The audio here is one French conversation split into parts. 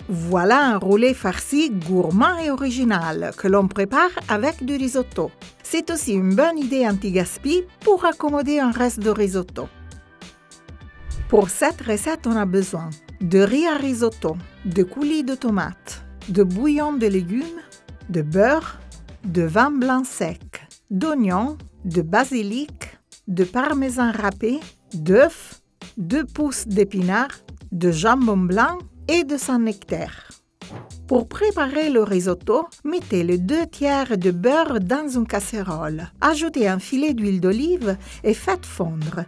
Voilà un roulé farci gourmand et original que l'on prépare avec du risotto. C'est aussi une bonne idée anti-gaspi pour accommoder un reste de risotto. Pour cette recette, on a besoin de riz à risotto, de coulis de tomates, de bouillon de légumes, de beurre, de vin blanc sec, d'oignons, de basilic, de parmesan râpé, d'œufs, 2 pousses d'épinards, de jambon blanc et de Saint-Nectaire. Pour préparer le risotto, mettez les 2 tiers de beurre dans une casserole. Ajoutez un filet d'huile d'olive et faites fondre.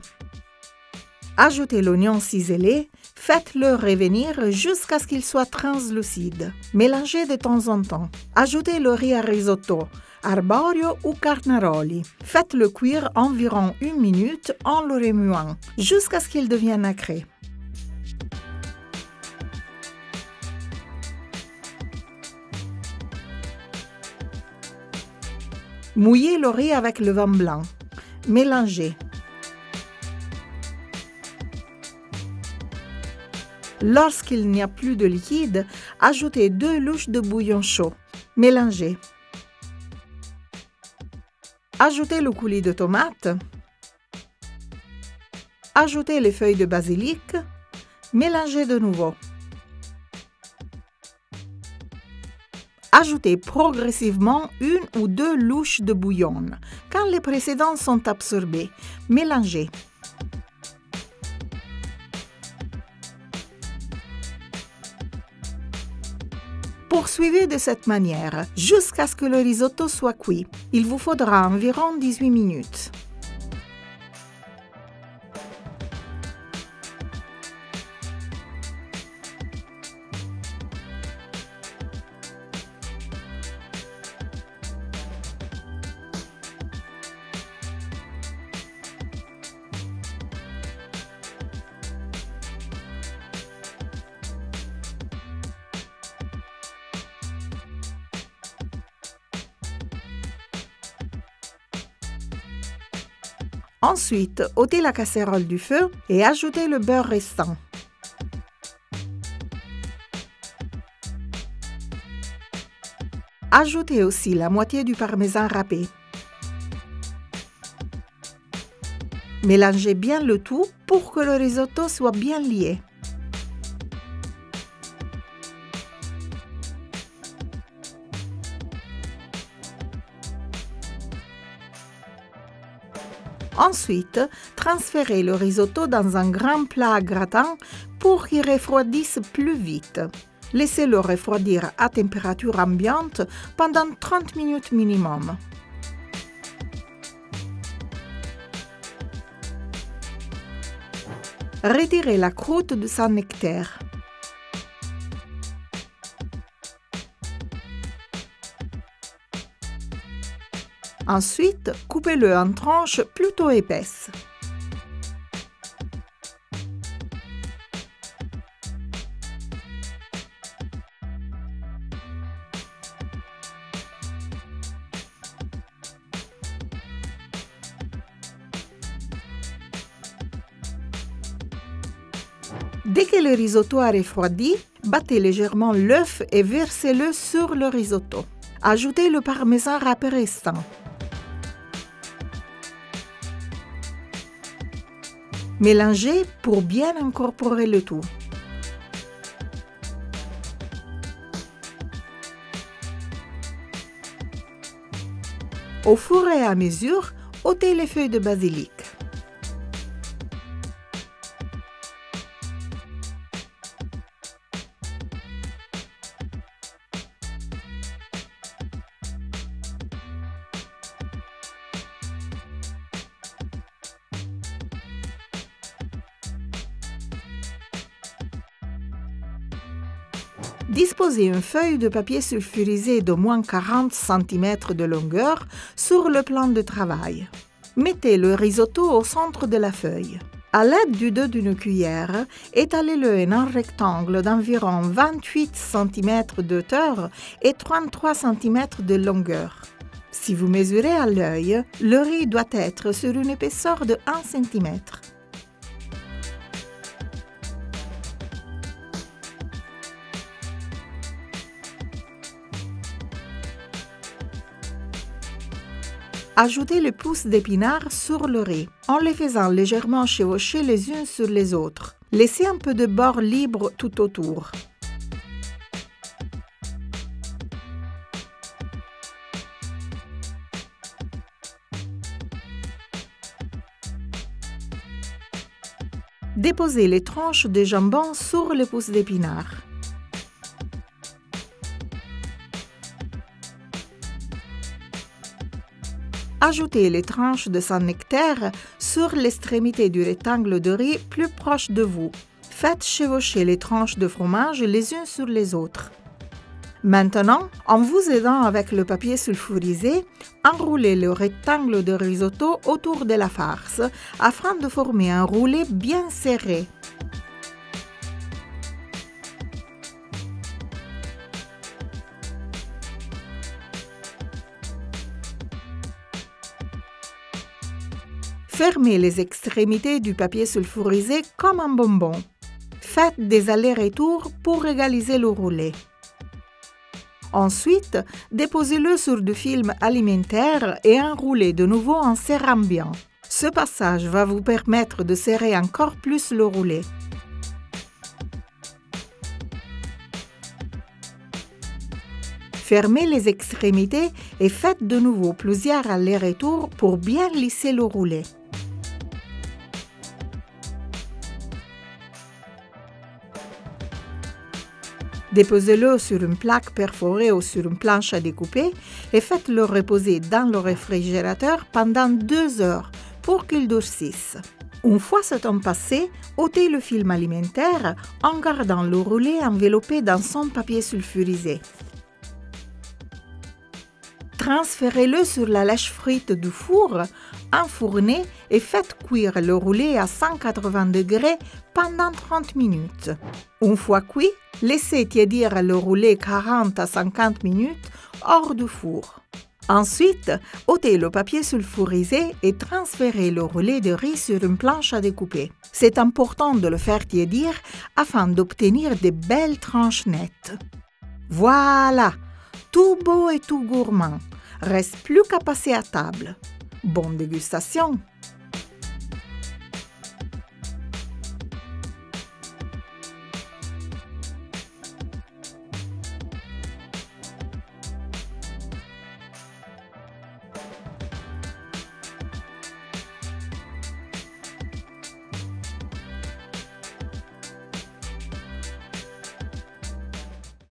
Ajoutez l'oignon ciselé, faites-le revenir jusqu'à ce qu'il soit translucide. Mélangez de temps en temps. Ajoutez le riz à risotto, arborio ou carnaroli. Faites-le cuire environ 1 minute en le remuant, jusqu'à ce qu'il devienne nacré. Mouillez le riz avec le vin blanc. Mélangez. Lorsqu'il n'y a plus de liquide, ajoutez 2 louches de bouillon chaud. Mélangez. Ajoutez le coulis de tomate. Ajoutez les feuilles de basilic. Mélangez de nouveau. Ajoutez progressivement 1 ou 2 louches de bouillon. Quand les précédents sont absorbés, mélangez. Poursuivez de cette manière jusqu'à ce que le risotto soit cuit. Il vous faudra environ 18 minutes. Ensuite, ôtez la casserole du feu et ajoutez le beurre restant. Ajoutez aussi la moitié du parmesan râpé. Mélangez bien le tout pour que le risotto soit bien lié. Ensuite, transférez le risotto dans un grand plat à gratin pour qu'il refroidisse plus vite. Laissez-le refroidir à température ambiante pendant 30 minutes minimum. Retirez la croûte de Saint-Nectaire. Ensuite, coupez-le en tranches plutôt épaisses. Dès que le risotto a refroidi, battez légèrement l'œuf et versez-le sur le risotto. Ajoutez le parmesan râpé restant. Mélangez pour bien incorporer le tout. Au fur et à mesure, ôtez les feuilles de basilic. Disposez une feuille de papier sulfurisé d'au moins 40 cm de longueur sur le plan de travail. Mettez le risotto au centre de la feuille. À l'aide du dos d'une cuillère, étalez-le en un rectangle d'environ 28 cm de hauteur et 33 cm de longueur. Si vous mesurez à l'œil, le riz doit être sur une épaisseur de 1 cm. Ajoutez les pousses d'épinards sur le riz, en les faisant légèrement chevaucher les unes sur les autres. Laissez un peu de beurre libre tout autour. Déposez les tranches de jambon sur les pousses d'épinards. Ajoutez les tranches de Saint-Nectaire sur l'extrémité du rectangle de riz plus proche de vous. Faites chevaucher les tranches de fromage les unes sur les autres. Maintenant, en vous aidant avec le papier sulfurisé, enroulez le rectangle de risotto autour de la farce afin de former un roulet bien serré. Fermez les extrémités du papier sulfurisé comme un bonbon. Faites des allers-retours pour égaliser le roulet. Ensuite, déposez-le sur du film alimentaire et enroulez de nouveau en serrant bien. Ce passage va vous permettre de serrer encore plus le roulet. Fermez les extrémités et faites de nouveau plusieurs allers-retours pour bien lisser le roulet. Déposez-le sur une plaque perforée ou sur une planche à découper et faites-le reposer dans le réfrigérateur pendant 2 heures pour qu'il durcisse. Une fois ce temps passé, ôtez le film alimentaire en gardant le roulet enveloppé dans son papier sulfurisé. Transférez-le sur la lèche frite du four, enfournez et faites cuire le roulet à 180 degrés pendant 30 minutes. Une fois cuit, laissez tiédir le roulet 40 à 50 minutes hors du four. Ensuite, ôtez le papier sulfurisé et transférez le roulet de riz sur une planche à découper. C'est important de le faire tiédir afin d'obtenir de belles tranches nettes. Voilà, tout beau et tout gourmand. Reste plus qu'à passer à table. Bonne dégustation!